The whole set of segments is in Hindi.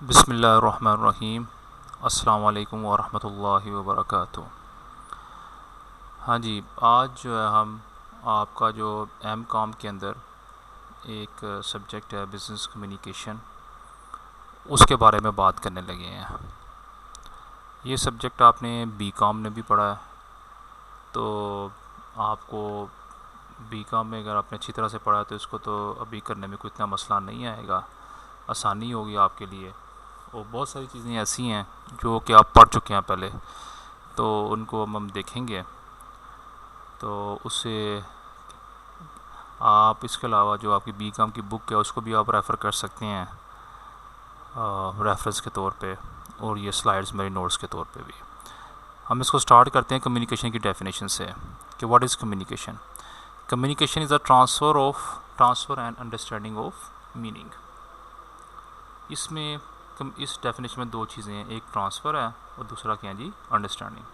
बिस्मिल्लाहिर्रहमानिर्रहीम। अस्सलाम वालेकुम वरहमतुल्लाहि वबरकातुहू। हाँ जी, आज जो है हम आपका जो एम कॉम के अंदर एक सब्जेक्ट है बिज़नेस कम्युनिकेशन, उसके बारे में बात करने लगे हैं। ये सब्जेक्ट आपने बी कॉम में भी पढ़ा है, तो आपको बी कॉम में अगर आपने अच्छी तरह से पढ़ा है तो इसको तो अभी करने में कोई इतना मसला नहीं आएगा, आसानी होगी आपके लिए। और बहुत सारी चीज़ें ऐसी हैं जो कि आप पढ़ चुके हैं पहले, तो उनको हम देखेंगे। तो उससे आप इसके अलावा जो आपकी बी कॉम की बुक है उसको भी आप रेफ़र कर सकते हैं रेफरेंस के तौर पे, और ये स्लाइड्स मेरे नोट्स के तौर पे भी। हम इसको स्टार्ट करते हैं कम्युनिकेशन की डेफिनेशन से कि what is communication. Communication is a transfer and understanding of meaning. इसमें इस डेफिनेशन में दो चीज़ें हैं, एक ट्रांसफ़र है और दूसरा क्या है जी, अंडरस्टैंडिंग।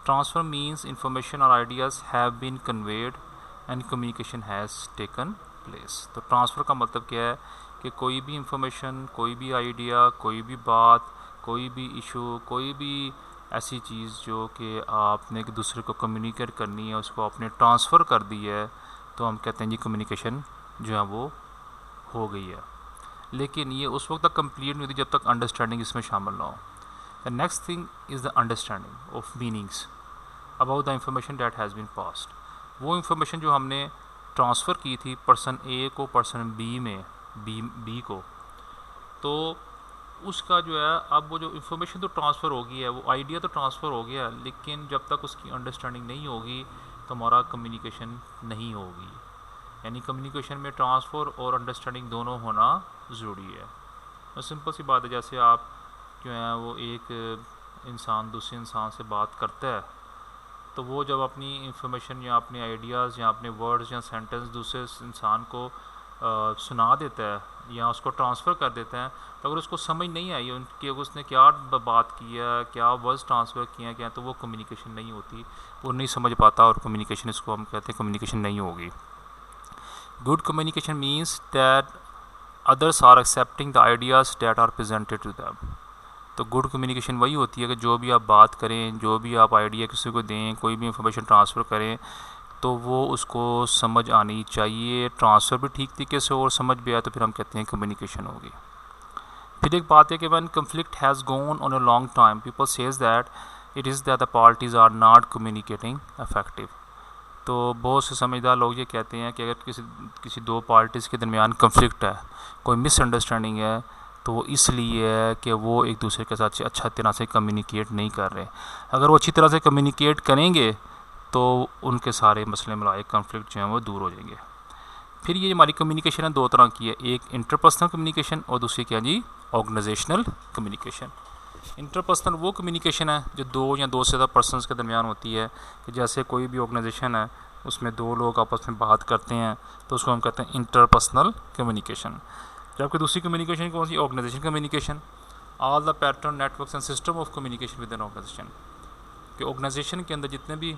ट्रांसफ़र मीन्स इंफॉर्मेशन और ideas have been conveyed and communication has taken place. तो ट्रांसफ़र का मतलब क्या है कि कोई भी इंफॉर्मेशन, कोई भी आइडिया, कोई भी बात, कोई भी इशू, कोई भी ऐसी चीज़ जो कि आपने एक दूसरे को कम्युनिकेट करनी है उसको आपने ट्रांसफ़र कर दी है, तो हम कहते हैं जी कम्युनिकेशन जो है वो हो गई है। लेकिन ये उस वक्त तक कंप्लीट नहीं होती जब तक अंडरस्टैंडिंग इसमें शामिल ना हो। The next thing is the understanding of meanings about the information that has been passed. वो इंफॉर्मेशन जो हमने ट्रांसफ़र की थी पर्सन ए को पर्सन बी में, बी को, तो उसका जो है अब वो जो इंफॉर्मेशन तो ट्रांसफ़र हो गई है, वो आइडिया तो ट्रांसफ़र हो गया, लेकिन जब तक उसकी अंडरस्टैंडिंग नहीं होगी तो हमारा कम्युनिकेशन नहीं होगी। यानी कम्युनिकेशन में ट्रांसफ़र और अंडरस्टैंडिंग दोनों होना ज़रूरी है। और सिंपल सी बात है, जैसे आप जो है वो एक इंसान दूसरे इंसान से बात करता है, तो वो जब अपनी इंफॉर्मेशन या अपने आइडियाज़ या अपने वर्ड्स या सेंटेंस दूसरे इंसान को सुना देता है या उसको ट्रांसफ़र कर देता है, तो अगर उसको समझ नहीं आई उनकी उसने क्या बात की है, क्या वर्ड्स ट्रांसफ़र किए हैं क्या, तो वो कम्युनिकेशन नहीं होती, वो नहीं समझ पाता, और कम्युनिकेशन इसको हम कहते हैं कम्युनिकेशन नहीं होगी। Good communication means that others are accepting the ideas that are presented to them. तो गुड कम्युनिकेशन वही होती है कि जो भी आप बात करें, जो भी आप आइडिया किसी को दें, कोई भी इंफॉर्मेशन ट्रांसफ़र करें, तो वो उसको समझ आनी चाहिए, ट्रांसफ़र भी ठीक तरीके से और समझ भी आए, तो फिर हम कहते हैं कम्युनिकेशन होगी। फिर एक बात है कि when conflict has gone on a long time people says that it is that the parties are not communicating effective. तो बहुत से समझदार लोग ये कहते हैं कि अगर किसी दो पार्टीज़ के दरमियान कन्फ्लिक्ट है, कोई मिसअंडरस्टैंडिंग है, तो वो इसलिए है कि वो एक दूसरे के साथ अच्छा तरह से कम्युनिकेट नहीं कर रहे। अगर वो अच्छी तरह से कम्युनिकेट करेंगे तो उनके सारे मसले मलाए कन्फ्लिक्ट जो हैं वो दूर हो जाएंगे। फिर ये हमारी कम्युनिकेशन है दो तरह की है, एक इंटरपर्सनल कम्युनिकेशन और दूसरी क्या जी, ऑर्गेनाइजेशनल कम्युनिकेशन। इंटरपर्सनल वो कम्युनिकेशन है जो दो या दो से ज़्यादा पर्सनस के दरमियान होती है, कि जैसे कोई भी ऑर्गेनाइजेशन है उसमें दो लोग आपस में बात करते हैं, तो उसको हम कहते हैं इंटरपर्सनल कम्युनिकेशन। जबकि दूसरी कम्युनिकेशन कौन सी, organisation communication. All the pattern networks and system of communication with an organisation, कि ऑर्गेनाइजेशन के अंदर जितने भी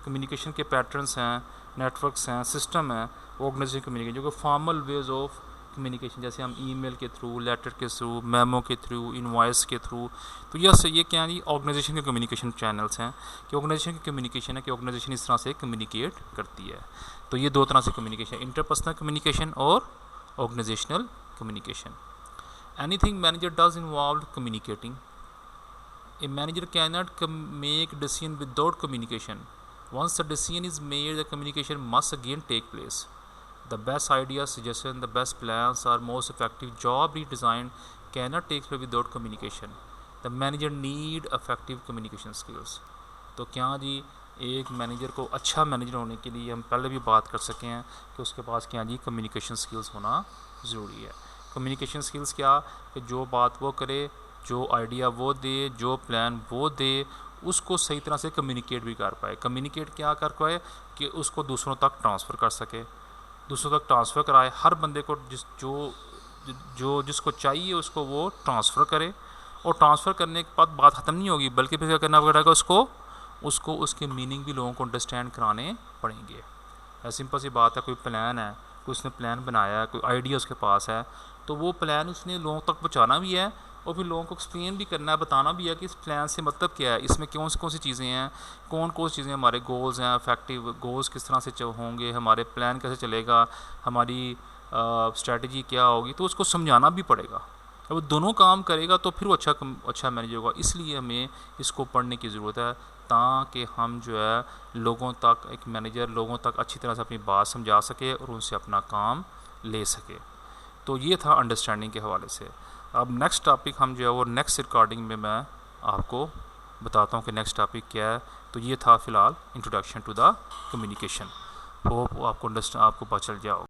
कम्युनिकेशन के पैटर्न्स हैं, नेटवर्क्स हैं, सिस्टम है, ऑर्गेनाइजेशन कम्युनिकेशन जो कि फॉर्मल वेज ऑफ कम्युनिकेशन, जैसे हम ईमेल के थ्रू, लेटर के थ्रू, मेमो के थ्रू, इनवॉइस के थ्रू, तो ये क्या है, ऑर्गेनाइजेशन के कम्युनिकेशन चैनल्स हैं कि ऑर्गेनाइजेशन की कम्युनिकेशन है कि ऑर्गेनाइजेशन इस तरह से कम्युनिकेट करती है। तो ये दो तरह से कम्युनिकेशन, इंटरपर्सनल कम्युनिकेशन और organisational communication. Anything manager does involve communicating. A manager cannot make decision without communication. Once the decision is made, the communication must again take place. The best ideas, suggestions, the best plans or most effective job redesign cannot take place without communication. The manager need effective communication skills. तो क्या जी, एक मैनेजर को अच्छा मैनेजर होने के लिए हम पहले भी बात कर सके हैं कि उसके पास क्या जी, कम्युनिकेशन स्किल्स होना ज़रूरी है। कम्युनिकेशन स्किल्स क्या, कि जो बात वो करे, जो आइडिया वो दे, जो प्लान वो दे, उसको सही तरह से कम्युनिकेट भी कर पाए। कम्युनिकेट क्या कर पाए, कि उसको दूसरों तक ट्रांसफ़र कर सके, दूसरों तक ट्रांसफ़र कराए, हर बंदे को जिसको चाहिए उसको वो ट्रांसफ़र करे। और ट्रांसफ़र करने के बाद बात ख़त्म नहीं होगी, बल्कि फिर क्या करना पड़ेगा, उसको उसके मीनिंग भी लोगों को अंडरस्टैंड कराने पड़ेंगे। सिंपल सी बात है, कोई प्लान है, कोई उसने प्लान बनाया है, कोई आइडिया उसके पास है, तो वो प्लान उसने लोगों तक पहुँचाना भी है और फिर लोगों को एक्सप्लेन भी करना है, बताना भी है कि इस प्लान से मतलब क्या है, इसमें कौन सी चीज़ें हैं, कौन सी चीज़ें हमारे गोल्स हैं, इफेक्टिव गोल्स किस तरह से होंगे, हमारे प्लान कैसे चलेगा, हमारी स्ट्रेटजी क्या होगी, तो उसको समझाना भी पड़ेगा। अब वो दोनों काम करेगा तो फिर वो अच्छा मैनेज होगा। इसलिए हमें इसको पढ़ने की ज़रूरत है ताकि हम जो है लोगों तक, एक मैनेजर लोगों तक अच्छी तरह से अपनी बात समझा सके और उनसे अपना काम ले सके। तो ये था अंडरस्टैंडिंग के हवाले से। अब नेक्स्ट टॉपिक हम जो है वो नेक्स्ट रिकॉर्डिंग में मैं आपको बताता हूँ कि नेक्स्ट टॉपिक क्या है। तो ये था फ़िलहाल introduction to the communication. Hope आपको पता चल जाओ।